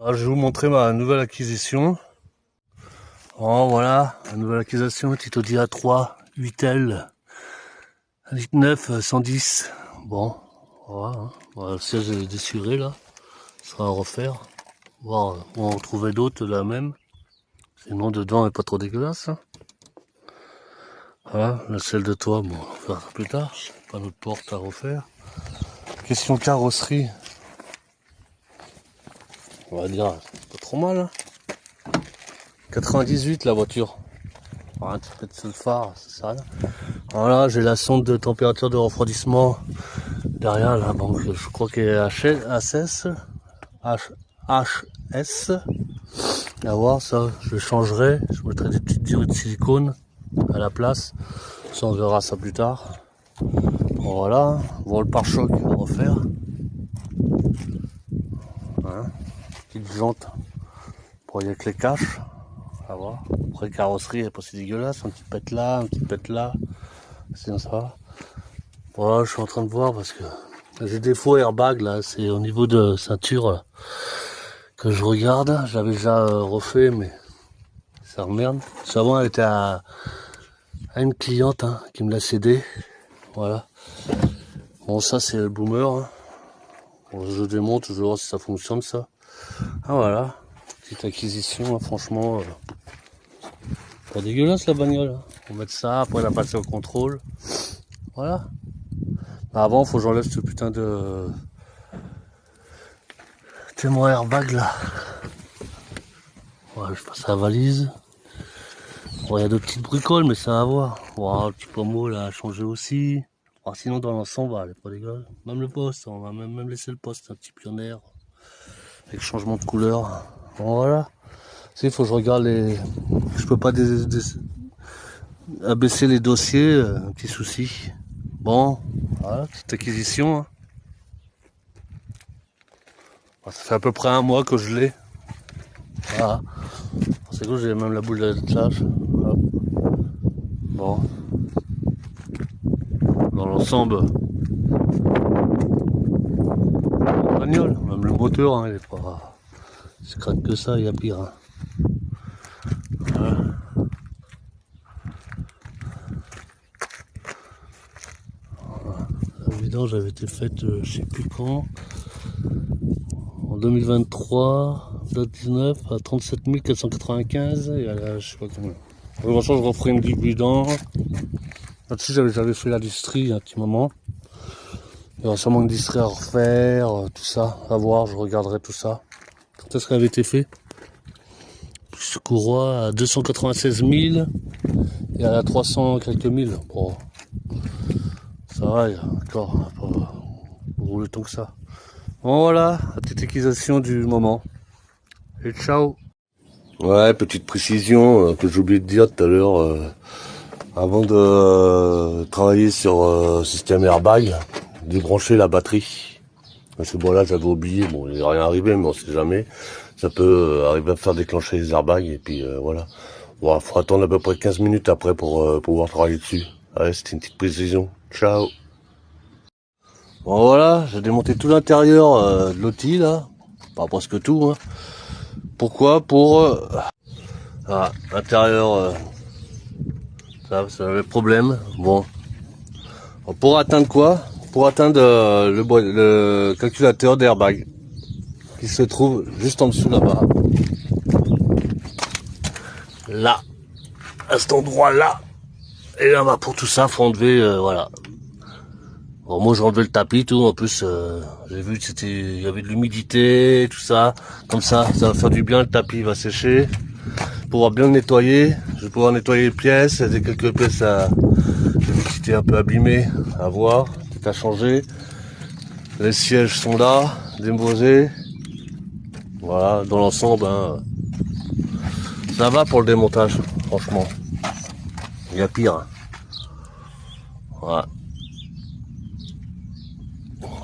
Alors, je vais vous montrer ma nouvelle acquisition. Oh voilà, la nouvelle acquisition, Tito A3, 8L, 1,9 110. Bon, voilà, hein. Voilà, le siège est déchiré là, ce sera à refaire. Voir, on va en trouver d'autres de la même. Sinon dedans est pas trop dégueulasse. Hein. Voilà, la selle de toit, bon, on va faire ça plus tard. Pas notre porte à refaire. Question carrosserie. On va dire, c'est pas trop mal. Hein. 98 la voiture. Un petit peu de phare, c'est ça. Voilà, j'ai la sonde de température de refroidissement derrière là. Bon, je crois qu'elle est HS. HS. À voir ça, je changerai. Je mettrai des petites durées de silicone à la place. Ça, on verra ça plus tard. Bon, voilà, bon, le pare-choc à refaire. Hein. Petite jante pour y avec les caches. À voir. Après, carrosserie, elle est pas si dégueulasse. Un petit pète là, un petit pète là. Sinon, ça va. Voilà, je suis en train de voir parce que j'ai des faux airbags là. C'est au niveau de ceinture là, que je regarde. J'avais déjà refait, mais ça emmerde. Avant, elle était à une cliente hein, qui me l'a cédé. Voilà. Bon, ça, c'est le boomer. Hein. Bon, je démonte, je vois si ça fonctionne ça. Ah voilà. Petite acquisition, hein, franchement. Pas dégueulasse la bagnole. Hein. On va mettre ça, après la passer au contrôle. Voilà. Avant, faut que j'enlève ce putain de témoin airbag là. Voilà, je passe à la valise. Bon, il y a de petites bricoles, mais ça va voir. Voilà, le petit pommeau là a changé aussi. Alors, sinon, dans l'ensemble, elle est pas dégueulasse. Même le poste, on va même laisser le poste un petit pionnier avec changement de couleur. Bon, voilà. Il faut que je regarde les. Je peux pas abaisser les dossiers, un petit souci. Bon, voilà, petite acquisition. Hein. Ça fait à peu près un mois que je l'ai. Voilà. C'est cool, j'ai même la boule d'attelage. Bon. Dans l'ensemble. Bagnole, même le moteur, hein, il est pas. C'est craque que ça, il y a pire. Hein. Voilà. La vidange avait été faite, je sais plus quand. En 2023, date 19 à 37 495 et à la, je sais pas combien. De toute façon, je referai une bilan. Là-dessus, j'avais fait la distrie il y a un petit moment. Il y aura sûrement une distrie à refaire, tout ça, à voir, je regarderai tout ça. Quand est-ce qu'elle avait été fait? Ce courroie à 296 000 et à la 300 quelques mille. Bon, ça va, il y a encore pas rouler tant que ça. Bon voilà, la petite acquisition du moment. Et ciao. Ouais, petite précision que j'ai oublié de dire tout à l'heure. Avant de travailler sur système airbag, débrancher la batterie. Parce que bon là j'avais oublié, bon il n'est rien arrivé mais on sait jamais. Ça peut arriver à faire déclencher les airbags et puis voilà. Bon, faut attendre à peu près 15 minutes après pour pouvoir travailler dessus. Allez, c'était une petite précision. Ciao. Bon voilà, j'ai démonté tout l'intérieur de l'outil là. Pas presque tout. Hein. Pourquoi? Pour l'intérieur ça avait problème. Bon. Pour atteindre quoi? Pour atteindre le calculateur d'airbag qui se trouve juste en dessous là-bas. Là. À cet endroit là. Et là bah pour tout ça faut enlever voilà. Bon moi j'ai enlevé le tapis tout, en plus j'ai vu que il y avait de l'humidité, tout ça. Comme ça va faire du bien, le tapis va sécher. Pour pouvoir bien le nettoyer, je vais pouvoir nettoyer les pièces, il y a quelques pièces qui étaient un peu abîmées à voir, peut-être à changer. Les sièges sont là, déposés. Voilà, dans l'ensemble, hein, ça va pour le démontage, franchement. Il y a pire. Hein. Voilà.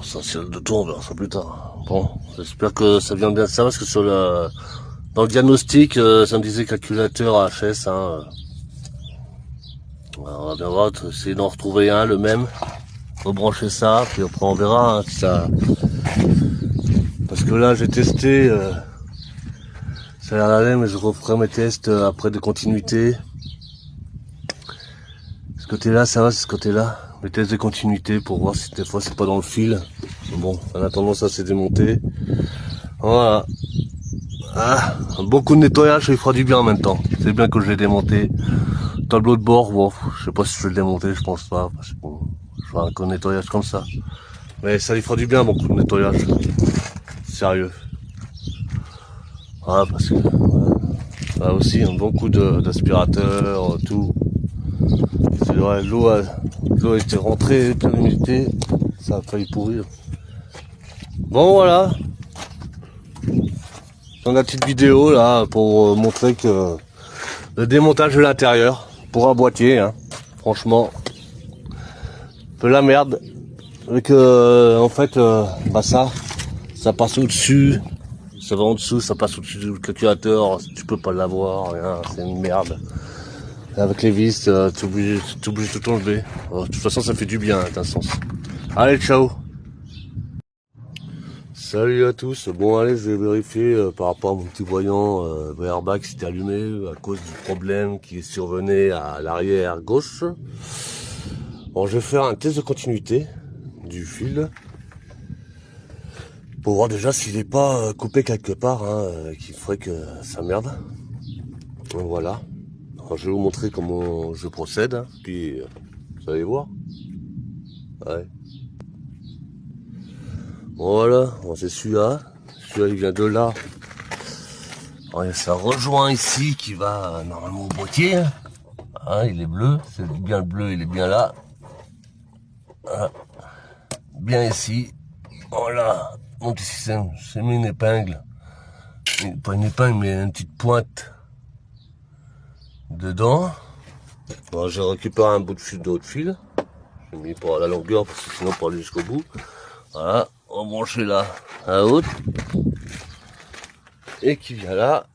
Essentiel de tout, on verra ça plus tard. Bon, j'espère que ça vient bien de ça, parce que sur dans le diagnostic, ça me disait calculateur HS. Hein, on va bien voir, essayer d'en retrouver un, le même. Rebrancher ça, puis après on verra hein, si ça. Parce que là j'ai testé Ça a l'air d'aller, mais je referai mes tests après de continuité. Ce côté-là, ça va, c'est ce côté-là. Mes tests de continuité pour voir si des fois c'est pas dans le fil. Bon, en attendant, ça s'est démonté. Voilà. Ah, un bon coup de nettoyage, il fera du bien en même temps. C'est bien que je l'ai démonté. Tableau de bord, bon, je sais pas si je vais le démonter, je pense pas. Parce que bon, je ferai un coup de nettoyage comme ça. Mais ça lui fera du bien, mon coup de nettoyage. Sérieux. Voilà, parce que voilà. Là aussi, un bon coup d'aspirateur, tout. C'est vrai, l'eau était rentrée, plein d'humidité. Ça a failli pourrir. Bon, voilà. Dans la petite vidéo, là, pour montrer que le démontage de l'intérieur, pour un boîtier, hein, franchement, un peu la merde. Avec, en fait, bah ça passe au-dessus. Ça va en dessous, ça passe au-dessus du calculateur, tu peux pas l'avoir, rien, c'est une merde. Et avec les vis, t'es obligé de tout enlever. De toute façon, ça fait du bien, d'un sens. Allez, ciao. Salut à tous. Bon, allez, je vais vérifier par rapport à mon petit voyant airbag s'était allumé à cause du problème qui survenait à l'arrière gauche. Bon, je vais faire un test de continuité du fil pour voir déjà s'il n'est pas coupé quelque part, hein, qui ferait que ça merde. Donc voilà. Alors, je vais vous montrer comment je procède, hein, puis vous allez voir. Ouais. Voilà, bon, c'est celui-là. Celui-là, il vient de là. Alors, ça rejoint ici qui va normalement au boîtier. Hein, il est bleu, c'est bien le bleu, il est bien là. Voilà. Bien ici. Voilà. Mon petit système, j'ai mis une épingle. Pas une épingle, mais une petite pointe dedans. Bon, j'ai récupéré un bout de fil d'autre fil. J'ai mis pour la longueur parce que sinon pour aller jusqu'au bout. Voilà, on va brancher là à la haute. Et qui vient là.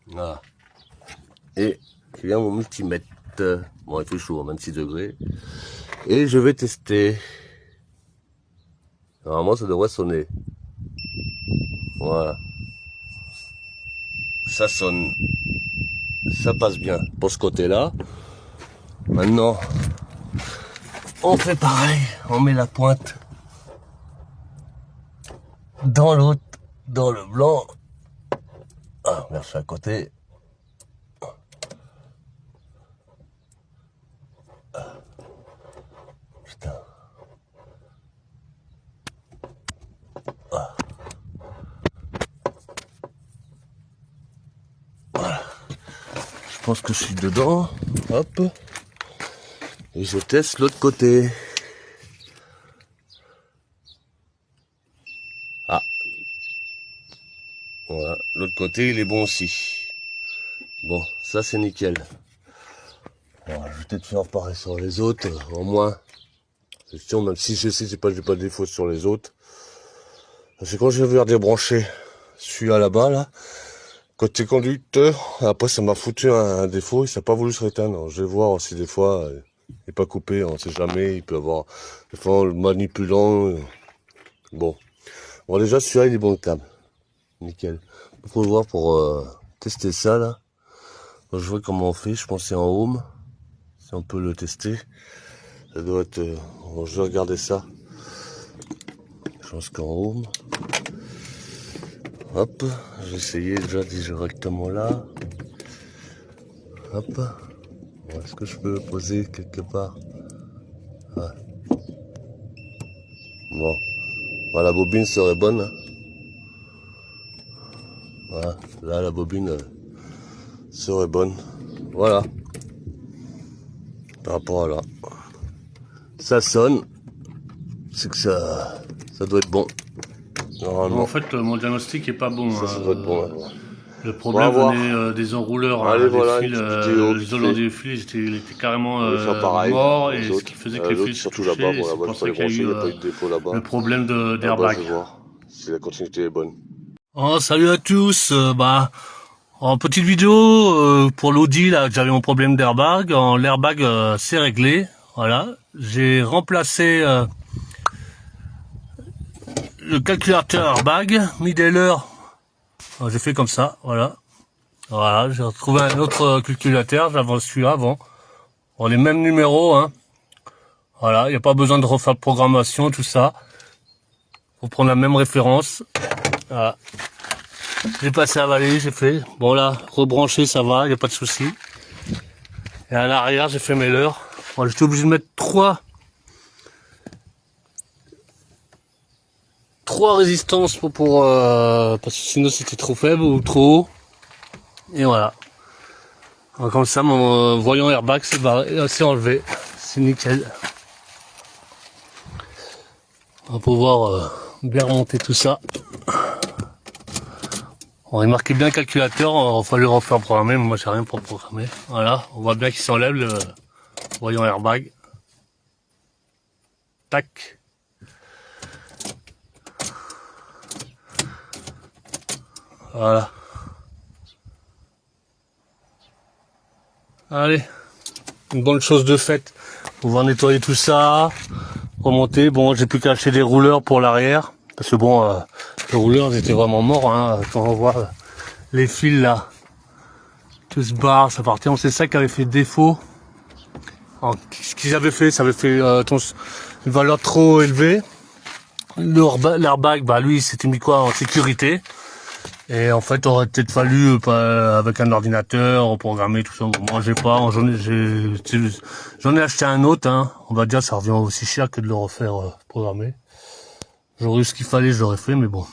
Voilà. Et qui vient mon multimètre. Bon, il fait chaud, 26 degrés. Et je vais tester. Normalement, ça devrait sonner. Voilà. Ça sonne. Ça passe bien pour ce côté-là. Maintenant, on fait pareil. On met la pointe dans l'autre, dans le blanc. Ah, merde, je suis à côté. Putain. Ah. Voilà. Je pense que je suis dedans. Hop. Et je teste l'autre côté. Ah. Voilà. L'autre côté, il est bon aussi. Bon, ça c'est nickel. Bon, je vais peut-être faire pareil sur les autres, au moins. C'est sûr, même si je sais, j'ai pas de défaut sur les autres. Parce que quand je vais débrancher celui-là là-bas, là, côté conducteur, après ça m'a foutu un défaut, il s'est pas voulu se réteindre. Alors, je vais voir si des fois, il n'est pas coupé, on sait jamais, il peut avoir, des fois, le manipulant. Bon. Bon, déjà, celui-là, il est bon le câble. Nickel. Il faut voir pour tester ça, là. Donc, je vois comment on fait, je pense que c'est en home. Si on peut le tester. Ça doit être... bon, je vais regarder ça. Je pense qu'en home. Hop. Je vais essayer déjà directement là. Hop. Bon, est-ce que je peux le poser quelque part? Ouais. Bon. Voilà, la bobine serait bonne. Hein. Voilà. Là, la bobine serait bonne. Voilà. Par rapport à là. Ça sonne. C'est que ça doit être bon. Normalement. En fait, mon diagnostic est pas bon. Ça doit être bon. Ouais. Le problème venait des enrouleurs, allez, des voilà, fils, l'isolant des fils il était carrément mort, et ce qui faisait que les fils se touchaient, c'est pour ça qu'il y a eu le problème d'airbag. Si la continuité est bonne. Oh, salut à tous, en petite vidéo pour l'Audi là, j'avais mon problème d'airbag. L'airbag c'est réglé, voilà. J'ai remplacé le calculateur airbag, mis des leurres Alors, j'ai fait comme ça, voilà. Voilà, j'ai retrouvé un autre calculateur, j'avais celui-là avant. Bon, les mêmes numéros, hein. Voilà, il n'y a pas besoin de refaire de programmation, tout ça. Faut prendre la même référence. Voilà. J'ai passé à Valérie, j'ai fait. Bon là, rebrancher, ça va, il n'y a pas de souci. Et à l'arrière, j'ai fait mes leurres. Bon, j'étais obligé de mettre trois résistances pour parce que sinon c'était trop faible ou trop haut. Et voilà. Alors, comme ça, mon voyant airbag c'est enlevé. C'est nickel. On va pouvoir bien remonter tout ça. On a marqué bien le calculateur, il va falloir refaire programmer, mais moi j'ai rien pour programmer. Voilà, on voit bien qu'il s'enlève le voyant airbag. Tac. Voilà. Allez, une bonne chose de faite. On va nettoyer tout ça, remonter. Bon, j'ai plus qu'à acheter des rouleurs pour l'arrière, parce que bon, les rouleurs ils étaient vraiment morts, hein, quand on voit les fils là, tout se barre, ça partait. C'est ça qui avait fait défaut. Alors, ce qu'ils avaient fait, ça avait fait une valeur trop élevée. L'airbag, bah lui, c'était mis quoi en sécurité. Et en fait, aurait peut-être fallu avec un ordinateur programmer tout ça. Moi, j'ai pas. J'en ai acheté un autre. Hein. On va dire, ça revient aussi cher que de le refaire programmer. J'aurais eu ce qu'il fallait, je l'aurais fait, mais bon.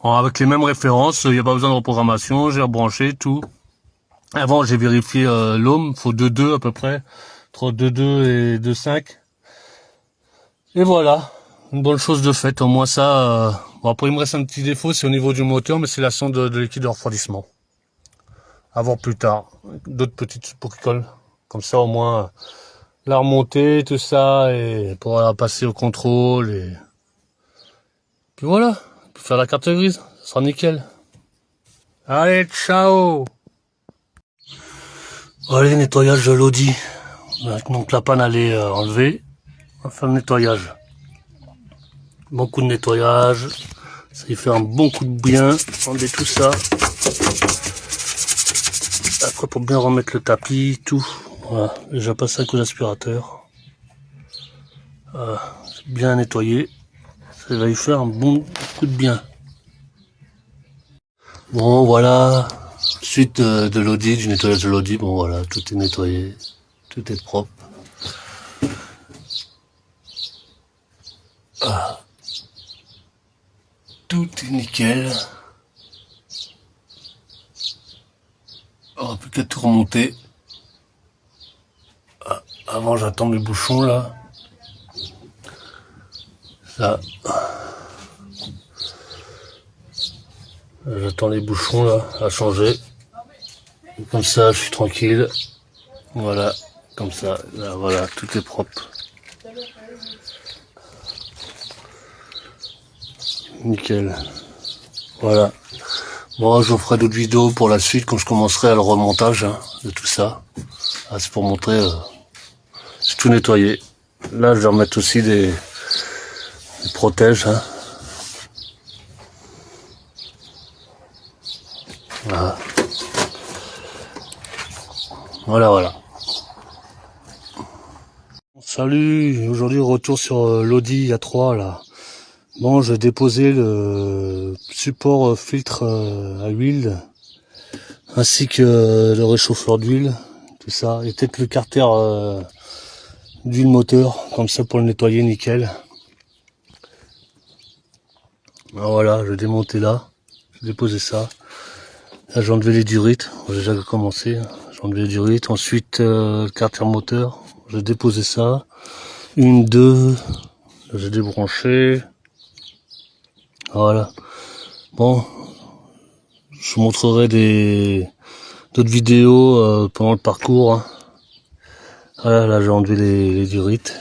Alors, avec les mêmes références, il n'y a pas besoin de reprogrammation. J'ai rebranché tout. Avant, j'ai vérifié l'ohm. Faut 2,2 à peu près, entre 2,2 et 2,5. Et voilà. Une bonne chose de fait, au moins ça. Bon, après il me reste un petit défaut, c'est au niveau du moteur, mais c'est la sonde de liquide de refroidissement. À voir plus tard. D'autres petites bricoles. Comme ça au moins la remontée, tout ça, et pour la passer au contrôle et. Puis voilà. Puis faire la carte grise, ça sera nickel. Allez, ciao! Allez, nettoyage de l'Audi. Donc la panne elle est enlevée. On va faire le nettoyage. Bon coup de nettoyage, ça y fait un bon coup de bien, enlever tout ça. Après pour bien remettre le tapis, tout, voilà, déjà passé un coup d'aspirateur. Bien nettoyé, ça va y faire un bon coup de bien. Bon voilà, suite de l'Audi, du nettoyage de l'Audi, bon voilà, tout est nettoyé, tout est propre. Tout est nickel. On n'a plus qu'à tout remonter. Avant j'attends mes bouchons là. Ça. J'attends les bouchons là à changer. Et comme ça je suis tranquille. Voilà, comme ça, là voilà, tout est propre. Nickel. Voilà. Bon, je vous ferai d'autres vidéos pour la suite quand je commencerai le remontage de tout ça. Ah, c'est pour montrer, c'est tout nettoyé. Là, je vais remettre aussi des protèges. Hein. Voilà. Voilà. Salut, aujourd'hui retour sur l'Audi A3 là. Bon, j'ai déposé le support filtre à huile, ainsi que le réchauffeur d'huile, tout ça, et peut-être le carter d'huile moteur, comme ça pour le nettoyer nickel. Alors voilà, je vais démonter là, j'ai déposé ça. Là j'ai enlevé les durites, j'ai déjà commencé, j'ai enlevé les durites, ensuite le carter moteur, j'ai déposé ça, 1, 2, j'ai débranché. Voilà. Bon, je vous montrerai d'autres vidéos pendant le parcours. Hein. Voilà, là j'ai enlevé les durites.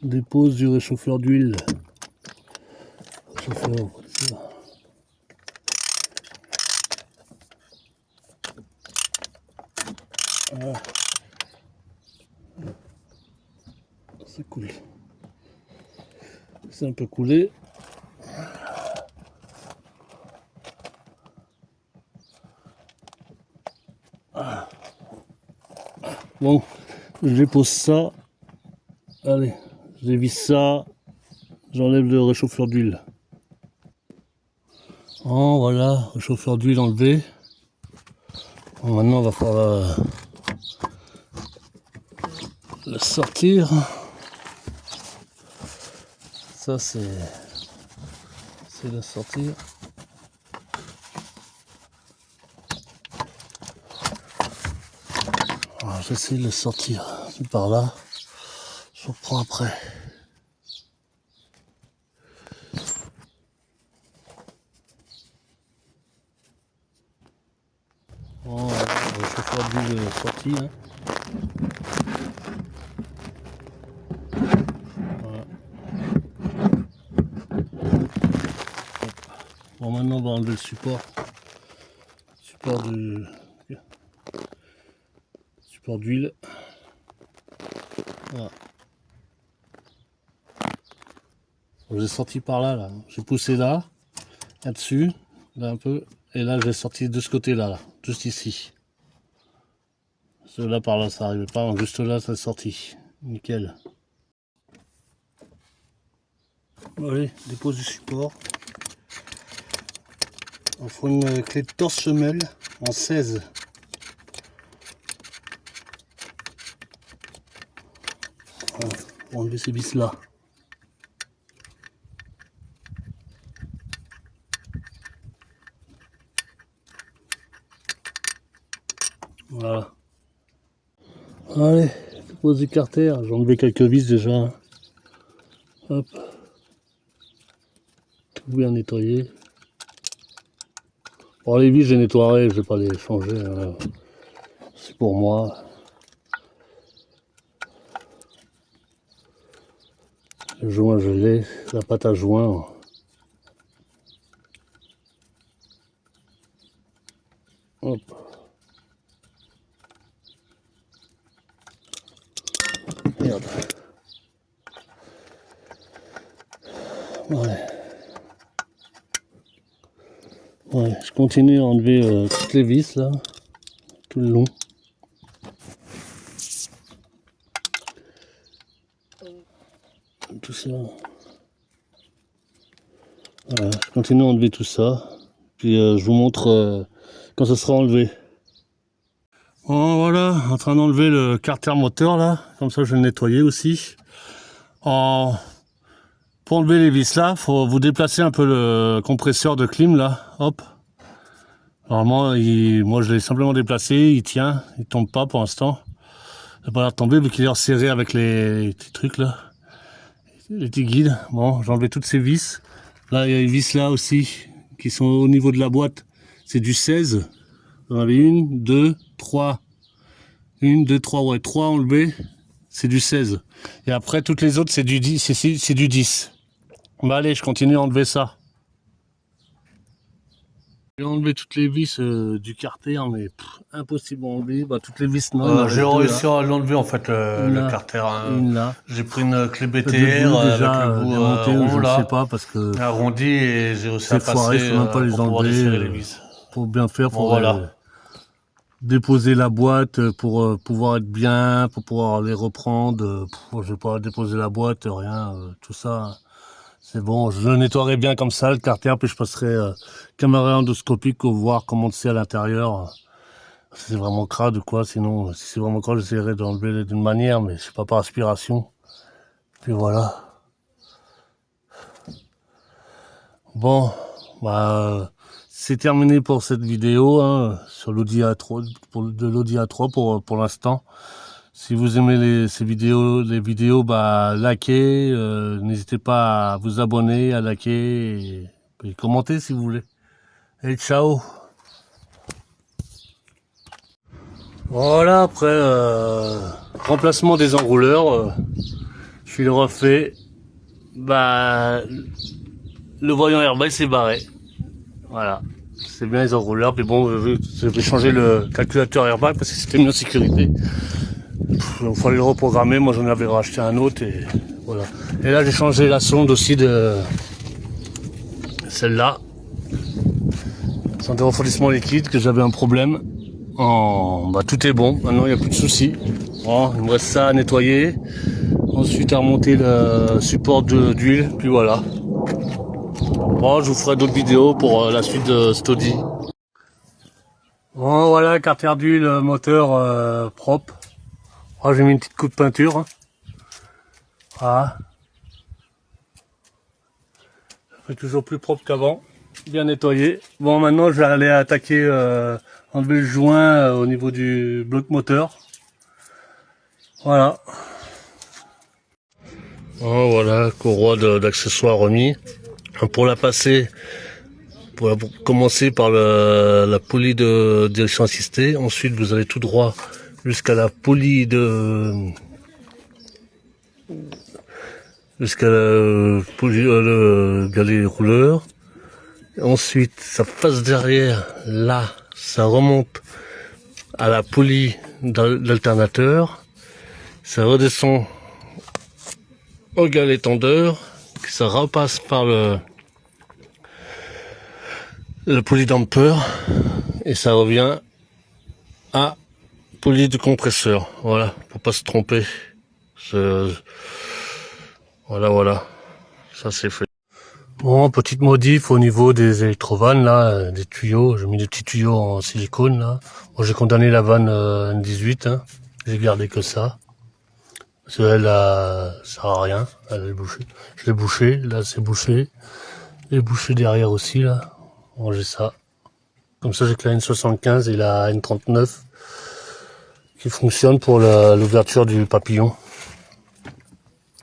Dépose du réchauffeur d'huile. Voilà. Ça coule. C'est un peu coulé. Bon, je dépose ça. Allez, je dévisse ça. J'enlève le réchauffeur d'huile. Oh, voilà, réchauffeur d'huile enlevé. Bon, maintenant, on va falloir la sortir. Ça, c'est la sortir. J'essaie de le sortir par là. Je reprends après. Bon, le chauffeur d'huile est sorti. Hein. Voilà. Bon, maintenant on va enlever le support. Support d'huile. Voilà. J'ai sorti par là, j'ai poussé là-dessus, là un peu, et là j'ai sorti de ce côté-là, là, juste ici. Là par là ça n'arrivait pas, juste là ça est sorti, nickel. Allez, dépose du support. On fera une clé de torse semelle en 16. Voilà, pour enlever ces vis là. Voilà. Allez, dépose du carter. J'ai enlevé quelques vis déjà. Hop. Tout bien nettoyé. Bon, les vis, je les nettoierai, je vais pas les changer. C'est pour moi. Le joint, je l'ai. La pâte à joint. Hop. Merde. Ouais. Ouais, je continue à enlever toutes les vis là, tout le long. Tout ça. Voilà, je continue à enlever tout ça. Puis je vous montre quand ça sera enlevé. Bon, voilà, en train d'enlever le carter moteur là, comme ça je vais le nettoyer aussi. Pour enlever les vis là, faut vous déplacer un peu le compresseur de clim là, hop. Normalement, moi je l'ai simplement déplacé, il tient, il tombe pas pour l'instant. Il n'a pas l'air de tomber vu qu'il est resserré avec les petits trucs là, les petits guides. Bon, j'ai enlevé toutes ces vis. Là, il y a les vis là aussi qui sont au niveau de la boîte. C'est du 16. J'en avais 1, 2, 3. 1, 2, 3, ouais, 3 enlevés. C'est du 16. Et après, toutes les autres, c'est du 10. C'est du 10. Bah allez, je continue à enlever ça. J'ai enlevé toutes les vis du carter, mais impossible à enlever. Bah, toutes les vis, non. J'ai réussi à l'enlever en fait, le carter. J'ai pris une clé BTR avec le bout rond là. Je sais pas parce que arrondi et j'ai réussi à passer. Il faut même pas les enlever. Les vis. Pour bien faire, bon, voilà. Déposer la boîte pour pouvoir être bien, pour pouvoir les reprendre. Je vais pas déposer la boîte, rien, tout ça. C'est bon, je le nettoierai bien comme ça, le carter, puis je passerai caméra endoscopique pour voir comment c'est à l'intérieur. Si c'est vraiment crade ou quoi, sinon, si c'est vraiment crade, j'essaierai d'enlever d'une manière, mais c'est pas par aspiration. Puis voilà. Bon, bah, c'est terminé pour cette vidéo, hein, sur l'Audi A3, de l'Audi A3 pour l'instant. Si vous aimez les vidéos, bah, likez, n'hésitez pas à vous abonner, à liker et commenter si vous voulez. Et ciao! Voilà, après remplacement des enrouleurs, je suis refait. Bah, le voyant airbag s'est barré. Voilà, c'est bien les enrouleurs, mais bon, je vais changer le calculateur airbag parce que c'était mieux en sécurité. Il fallait le reprogrammer, moi j'en avais racheté un autre et voilà. Et là j'ai changé la sonde aussi de celle-là. Sonde de refroidissement liquide que j'avais un problème. Bah, tout est bon, maintenant il n'y a plus de soucis. Bon, il me reste ça à nettoyer. Ensuite à remonter le support d'huile, puis voilà. Bon, je vous ferai d'autres vidéos pour la suite de cette Audi. Bon, voilà, carter d'huile moteur propre. Oh, j'ai mis une petite coupe de peinture. Hein. Voilà. Ça fait toujours plus propre qu'avant. Bien nettoyé. Bon, maintenant je vais aller attaquer, enlever le joint au niveau du bloc moteur. Voilà. Oh, voilà, courroie d'accessoires remis. Pour la passer, pour commencer par la poulie de direction assistée. Ensuite, vous allez tout droit jusqu'à la poulie jusqu'à la poulie, le galet rouleur. Ensuite, ça passe derrière, là, ça remonte à la poulie d'alternateur. Ça redescend au galet tendeur. Ça repasse par le poulie damper. Et ça revient à poulie de compresseur. Voilà, pour pas se tromper. Voilà. Ça c'est fait. Bon, petite modif au niveau des électrovannes, là, des tuyaux. J'ai mis des petits tuyaux en silicone, là. Bon, j'ai condamné la vanne N18, hein. J'ai gardé que ça. Parce qu'elle, ça sert à rien. Elle est bouchée. Je l'ai bouché, là, c'est bouché. Et bouché derrière aussi, là. Bon, j'ai ça. Comme ça, j'ai que la N75 et la N39 qui fonctionnent pour l'ouverture du papillon.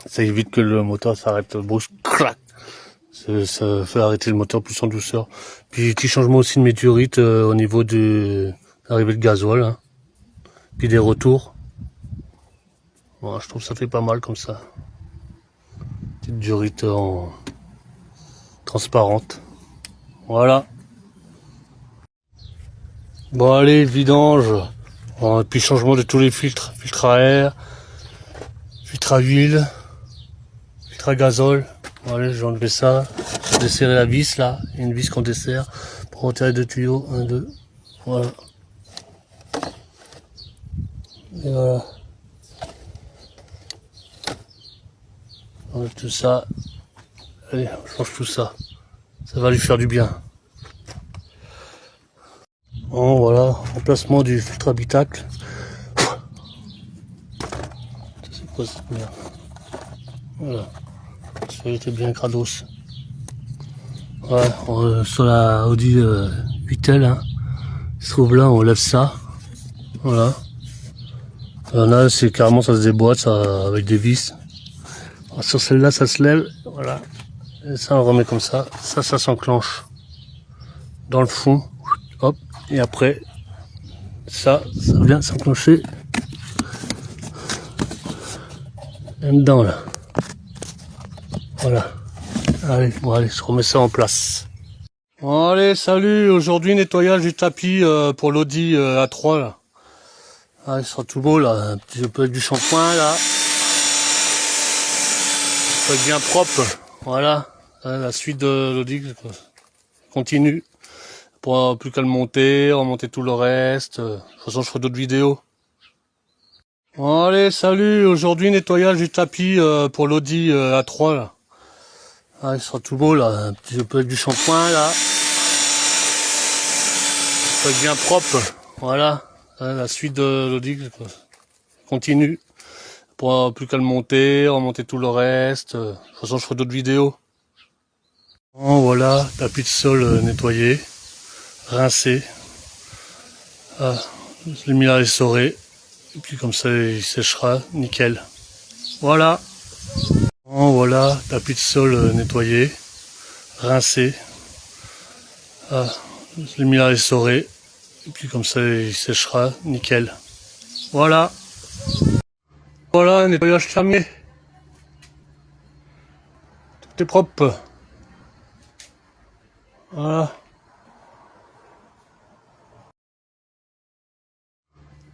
Ça évite que le moteur s'arrête brusque. Crac. Ça fait arrêter le moteur plus en douceur. Puis petit changement aussi de météorite au niveau de l'arrivée de gasoil. Hein. Puis des retours. Bon, je trouve que ça fait pas mal comme ça. Petite diorite en transparente. Voilà. Bon allez, vidange. Bon, et puis changement de tous les filtres. Filtre à air, filtre à huile, filtre à gazole. Bon, allez, je vais enlever ça. Je vais desserrer la vis là. Il y a une vis qu'on dessert pour retirer deux tuyaux. 1, 2. Voilà. Et voilà. On enlève tout ça. Allez, on change tout ça. Ça va lui faire du bien. Bon, voilà. Remplacement du filtre habitacle. C'est quoi cette merde? Voilà. Ça était bien grados. Ouais, sur la Audi 8L, hein, il se trouve là, on lève ça. Voilà. Il y en a, c'est carrément, ça se déboîte ça, avec des vis. Alors, sur celle-là, ça se lève. Voilà. Et ça, on remet comme ça. Ça s'enclenche dans le fond. Hop. Et après, ça vient s'enclencher là-dedans, là. Voilà. Allez, bon, allez, je remets ça en place. Bon, allez, salut. Aujourd'hui, nettoyage du tapis pour l'Audi A3, là. Ah, il sera tout beau, là. Un petit peu avec du shampoing, là. Ça va être bien propre. Voilà. La suite de l'Audi continue. Pour plus qu'à le monter, remonter tout le reste. De toute façon, je ferai d'autres vidéos. Bon, allez, salut. Aujourd'hui, nettoyage du tapis pour l'Audi A3, là. Ah, il sera tout beau, là. Un petit peu avec du shampoing, là. Ça va être bien propre. Voilà. La suite de l'Audi continue. Pour plus qu'à le monter, remonter tout le reste. De toute façon, je ferai d'autres vidéos. Bon, voilà. Tapis de sol nettoyé. Rincé. Ah, je l'ai mis à essorer. Et puis comme ça, il séchera. Nickel. Voilà. Bon, voilà. Tapis de sol nettoyé. Rincé. Ah, je l'ai mis à essorer. Et puis comme ça, il séchera. Nickel. Voilà. Voilà, nettoyage terminé. Tout est propre. Voilà.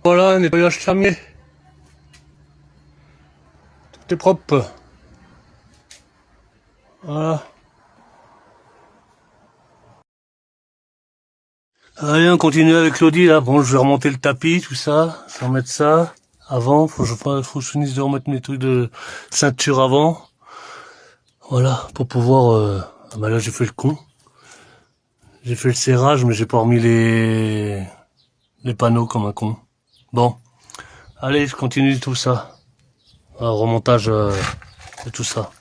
Voilà, nettoyage terminé. Tout est propre. Voilà. Allez, on continue avec l'audi là. Bon, je vais remonter le tapis, tout ça. Je vais remettre ça. Avant, faut que je finisse de remettre mes trucs de ceinture avant. Voilà, pour pouvoir... bah là, j'ai fait le con. J'ai fait le serrage, mais j'ai pas remis les panneaux comme un con. Bon, allez, je continue tout ça. Remontage de tout ça.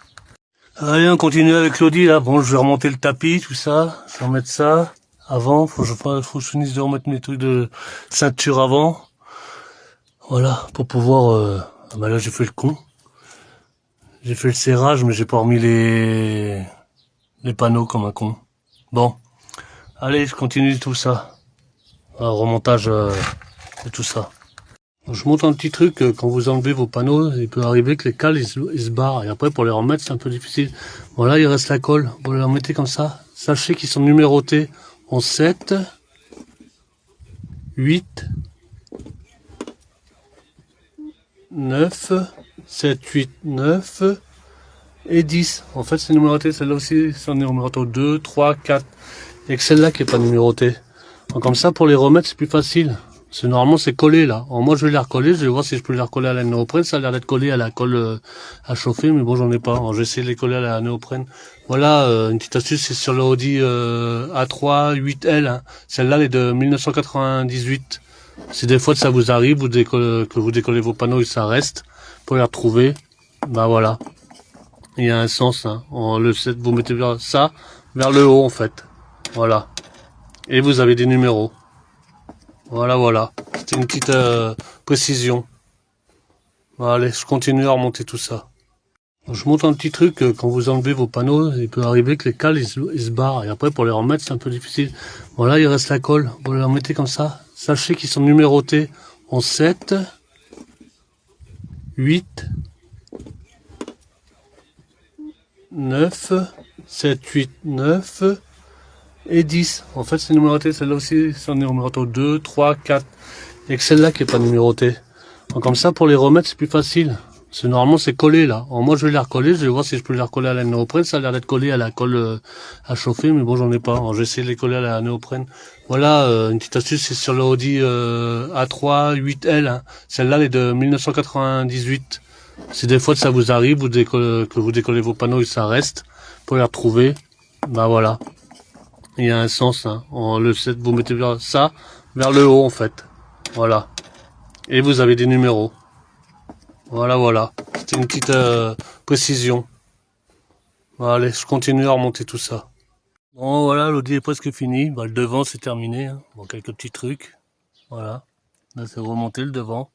Allez, on continue avec l'audi là. Bon, je vais remonter le tapis, tout ça. Je vais remettre ça. Avant, faut que je finisse de remettre mes trucs de ceinture avant. Voilà, pour pouvoir... bah là, j'ai fait le con. J'ai fait le serrage, mais j'ai pas remis les panneaux comme un con. Bon, allez, je continue tout ça. Remontage de tout ça. Donc, je montre un petit truc, quand vous enlevez vos panneaux, il peut arriver que les cales ils se barrent. Et après, pour les remettre, c'est un peu difficile. Bon, là, il reste la colle. Vous les remettez comme ça. Sachez qu'ils sont numérotés en 7, 8, 9, 7, 8, 9 et 10. En fait, c'est numéroté. Celle-là aussi, c'est numéroté 2, 3, 4. Et que celle-là qui est pas numérotée. Donc, comme ça, pour les remettre, c'est plus facile. Parce que normalement, c'est collé, là. Alors, moi, je vais les recoller. Je vais voir si je peux les recoller à la néoprène. Ça a l'air d'être collé à la colle à chauffer, mais bon, j'en ai pas. Alors, je vais essayer de les coller à la néoprène. Voilà, une petite astuce, c'est sur le Audi A3 8L. Hein. Celle-là, elle est de 1998. Si des fois ça vous arrive, que vous décollez vos panneaux et ça reste, pour les retrouver, bah voilà. Il y a un sens, hein. Vous mettez ça vers le haut en fait. Voilà. Et vous avez des numéros. Voilà, voilà. C'était une petite précision. Allez, je continue à remonter tout ça. Donc, je montre un petit truc, quand vous enlevez vos panneaux, il peut arriver que les cales ils se barrent. Et après, pour les remettre, c'est un peu difficile. Bon, là, il reste la colle. Vous les remettez comme ça. Sachez qu'ils sont numérotés en 7, 8, 9, 7, 8, 9 et 10. En fait, c'est numéroté. Celle-là aussi, c'est numéroté 2, 3, 4. Et que celle-là qui est pas numérotée. Donc, comme ça, pour les remettre, c'est plus facile. Parce que normalement, c'est collé, là. Alors, moi, je vais les recoller. Je vais voir si je peux les recoller à la néoprène. Ça a l'air d'être collé à la colle à chauffer, mais bon, j'en ai pas. Alors, je vais essayer de les coller à la néoprène. Voilà, une petite astuce, c'est sur le Audi A3 8L. Hein. Celle-là, elle est de 1998. Si des fois ça vous arrive, que vous décollez vos panneaux et ça reste, pour les retrouver, bah voilà. Il y a un sens, hein. Vous mettez ça vers le haut en fait. Voilà. Et vous avez des numéros. Voilà, voilà. C'était une petite précision. Allez, je continue à remonter tout ça. Bon, voilà, l'Audi est presque fini. Bah, le devant, c'est terminé. Hein. Bon, quelques petits trucs. Voilà. Là, c'est remonté le devant.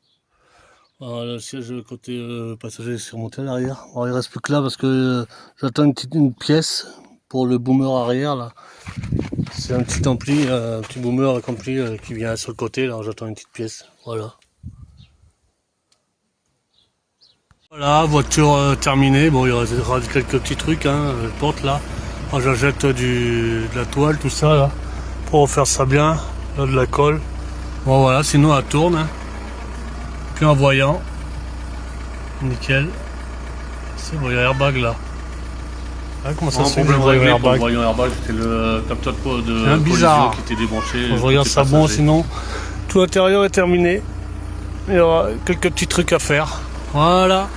Alors, le siège côté passager, c'est remonté à l'arrière. Alors, il reste plus que là parce que j'attends une pièce pour le boomer arrière. Là. C'est un petit ampli, un petit boomer avec ampli qui vient sur le côté. Alors, j'attends une petite pièce. Voilà. Voilà, voiture terminée. Bon, il reste quelques petits trucs, hein, porte là. Alors, j'achète de la toile, tout ça là, pour refaire ça bien. Là, de la colle. Bon, voilà, sinon elle tourne. Hein. Puis en voyant, nickel. C'est le voyant airbag là. Ah, comment ça se fait le voyant airbag? Le voyant airbag, c'était le capteur de bizarre qui était débranché. Je regarde ça bon, sinon tout l'intérieur est terminé. Il y aura quelques petits trucs à faire. Voilà.